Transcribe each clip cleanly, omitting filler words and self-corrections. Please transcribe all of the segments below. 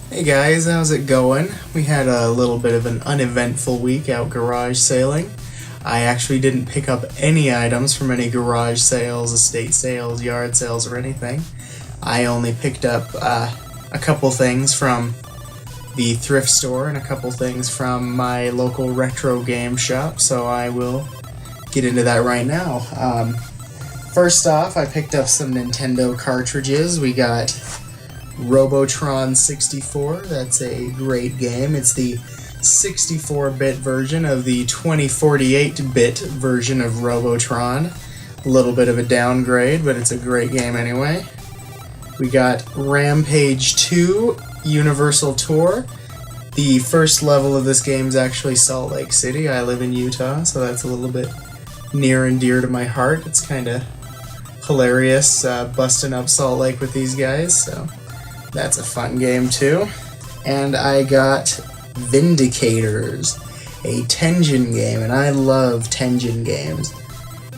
Hey guys, how's it going? We had a little bit of an uneventful week out garage sailing. I actually didn't pick up any items from any garage sales, estate sales, yard sales, or anything. I only picked up a couple things from the thrift store and a couple things from my local retro game shop, so I will get into that right now. First off, I picked up some Nintendo cartridges. We got Robotron 64, that's a great game. It's the 64-bit version of the 2048-bit version of Robotron. A little bit of a downgrade, but it's a great game anyway. We got Rampage 2 Universal Tour. The first level of this game is actually Salt Lake City. I live in Utah, so that's a little bit near and dear to my heart. It's kind of hilarious busting up Salt Lake with these guys, so that's a fun game too. And I got Vindicators, a Tengen game, and I love Tengen games.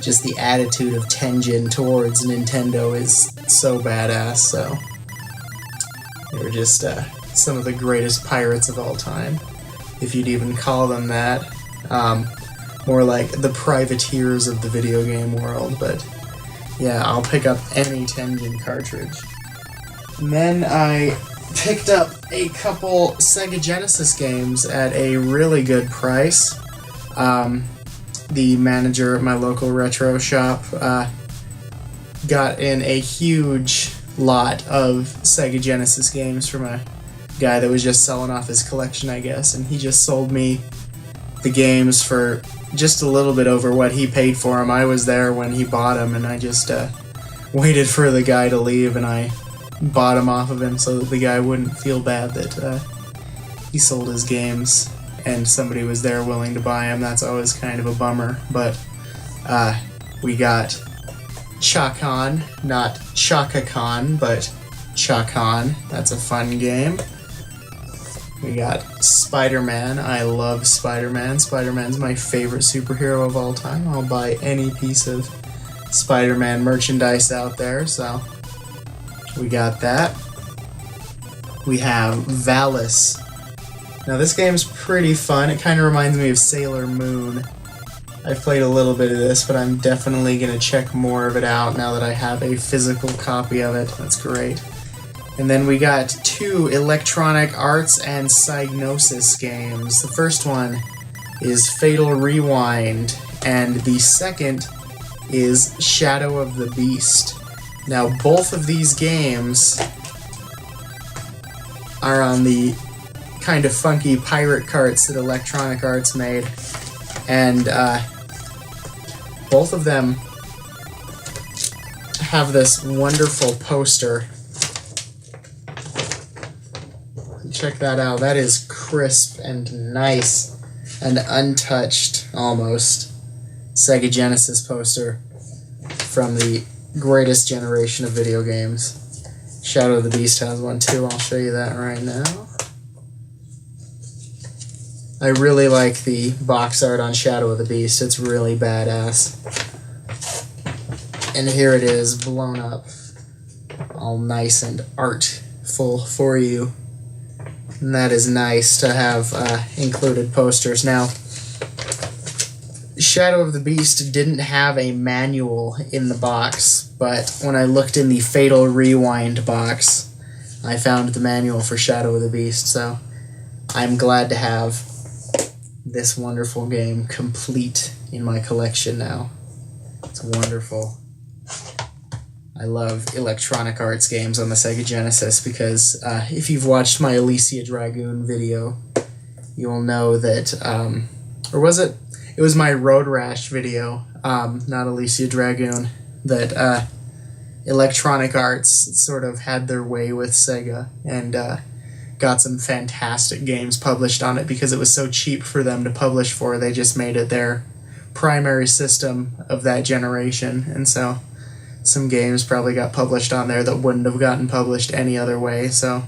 Just the attitude of Tengen towards Nintendo is so badass, so they were just some of the greatest pirates of all time, if you'd even call them that. More like the privateers of the video game world, but yeah, I'll pick up any Tengen cartridge. And then I picked up a couple Sega Genesis games at a really good price. The manager at my local retro shop got in a huge lot of Sega Genesis games from a guy that was just selling off his collection, I guess, and he just sold me the games for just a little bit over what he paid for them. I was there when he bought them, and I just waited for the guy to leave, and I bought them off of him so that the guy wouldn't feel bad that he sold his games and somebody was there willing to buy them. That's always kind of a bummer. But we got Chakan, not Chaka Khan, but Chakan. That's a fun game. We got Spider-Man. I love Spider-Man. Spider-Man's my favorite superhero of all time. I'll buy any piece of Spider-Man merchandise out there, so we got that. We have Valis. Now this game's pretty fun. It kind of reminds me of Sailor Moon. I've played a little bit of this, but I'm definitely going to check more of it out now that I have a physical copy of it. That's great. And then we got two Electronic Arts and Psygnosis games. The first one is Fatal Rewind, and the second is Shadow of the Beast. Now, both of these games are on the kind of funky pirate carts that Electronic Arts made, and both of them have this wonderful poster. Check that out. That is crisp and nice and untouched, almost, Sega Genesis poster from the greatest generation of video games. Shadow of the Beast has one too. I'll show you that right now. I really like the box art on Shadow of the Beast. It's really badass. And here it is, blown up, all nice and artful for you. And that is nice to have included posters. Now, Shadow of the Beast didn't have a manual in the box, but when I looked in the Fatal Rewind box, I found the manual for Shadow of the Beast, so I'm glad to have this wonderful game complete in my collection now. It's wonderful. I love Electronic Arts games on the Sega Genesis because if you've watched my Alicia Dragoon video, you'll know that, or was it? It was my Road Rash video, not Alicia Dragoon, that Electronic Arts sort of had their way with Sega and got some fantastic games published on it because it was so cheap for them to publish for. They just made it their primary system of that generation, and so some games probably got published on there that wouldn't have gotten published any other way, so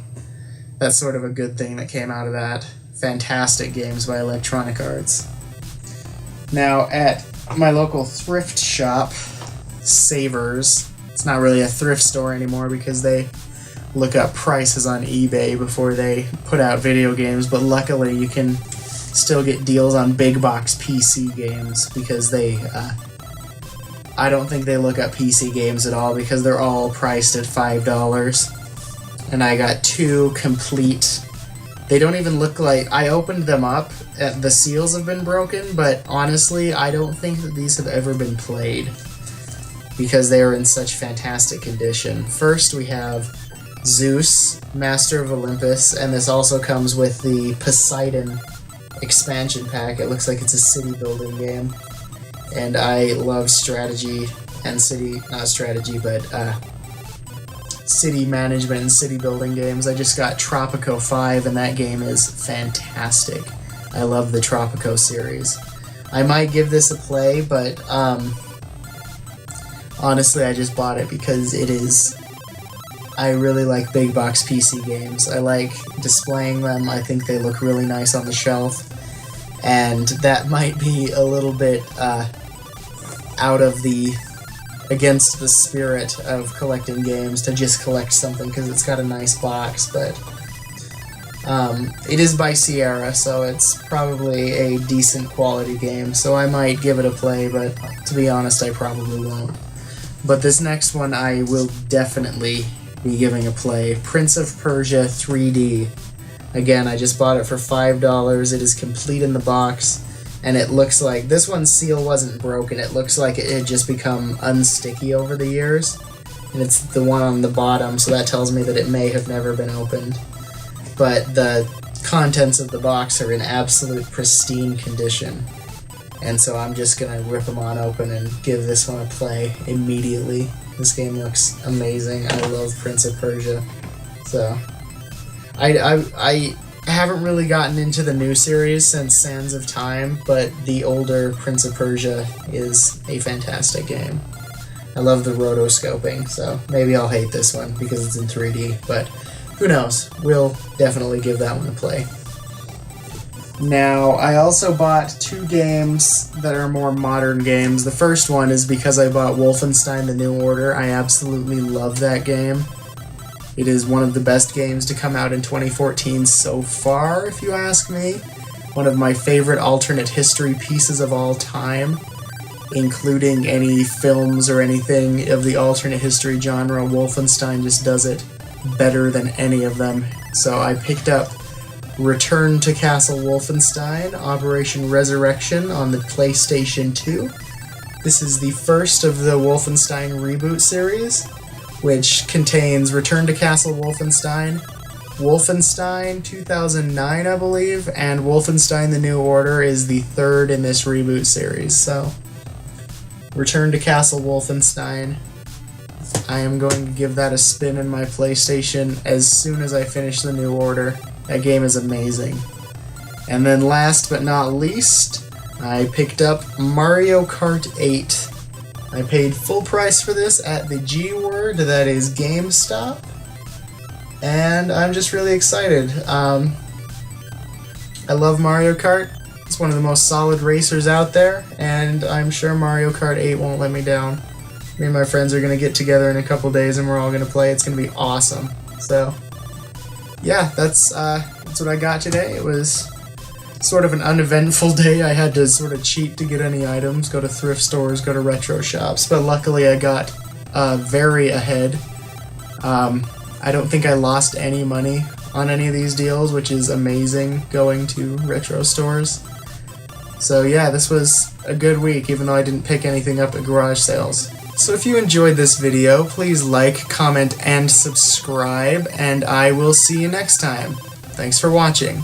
that's sort of a good thing that came out of that. Fantastic games by Electronic Arts. Now, at my local thrift shop, Savers, it's not really a thrift store anymore because they look up prices on eBay before they put out video games, but luckily you can still get deals on big box PC games because I don't think they look up PC games at all because they're all priced at $5. And I got 2 complete. They don't even look like... I opened them up, the seals have been broken, but honestly, I don't think that these have ever been played because they are in such fantastic condition. First, we have Zeus, Master of Olympus, and this also comes with the Poseidon expansion pack. It looks like it's a city building game. And I love strategy and not strategy, but city management and city building games. I just got Tropico 5, and that game is fantastic. I love the Tropico series. I might give this a play, but honestly, I just bought it because it is... I really like big box PC games. I like displaying them. I think they look really nice on the shelf. And that might be a little bit against the spirit of collecting games to just collect something because it's got a nice box, but it is by Sierra, so it's probably a decent quality game, so I might give it a play, but to be honest, I probably won't. But this next one I will definitely be giving a play. Prince of Persia 3D. Again, I just bought it for $5. It is complete in the box, and it looks like... This one's seal wasn't broken. It looks like it had just become unsticky over the years, and it's the one on the bottom, so that tells me that it may have never been opened. But the contents of the box are in absolute pristine condition, and so I'm just going to rip them on open and give this one a play immediately. This game looks amazing. I love Prince of Persia. So, I haven't really gotten into the new series since Sands of Time, but the older Prince of Persia is a fantastic game. I love the rotoscoping, so maybe I'll hate this one because it's in 3D, but who knows? We'll definitely give that one a play. Now, I also bought 2 games that are more modern games. The first one is because I bought Wolfenstein: The New Order. I absolutely love that game. It is one of the best games to come out in 2014 so far, if you ask me. One of my favorite alternate history pieces of all time, including any films or anything of the alternate history genre. Wolfenstein just does it better than any of them. So I picked up Return to Castle Wolfenstein, Operation Resurrection on the PlayStation 2. This is the first of the Wolfenstein reboot series, which contains Return to Castle Wolfenstein, Wolfenstein 2009, I believe, and Wolfenstein: The New Order is the third in this reboot series. So, Return to Castle Wolfenstein. I am going to give that a spin in my PlayStation as soon as I finish The New Order. That game is amazing. And then last but not least, I picked up Mario Kart 8. I paid full price for this at the G Word, that is GameStop, and I'm just really excited. I love Mario Kart. It's one of the most solid racers out there, and I'm sure Mario Kart 8 won't let me down. Me and my friends are going to get together in a couple days and we're all going to play. It's going to be awesome. So, yeah, that's what I got today. It was sort of an uneventful day. I had to sort of cheat to get any items, go to thrift stores, go to retro shops, but luckily I got very ahead. I don't think I lost any money on any of these deals, which is amazing going to retro stores. So yeah, this was a good week, even though I didn't pick anything up at garage sales. So if you enjoyed this video, please like, comment, and subscribe, and I will see you next time. Thanks for watching.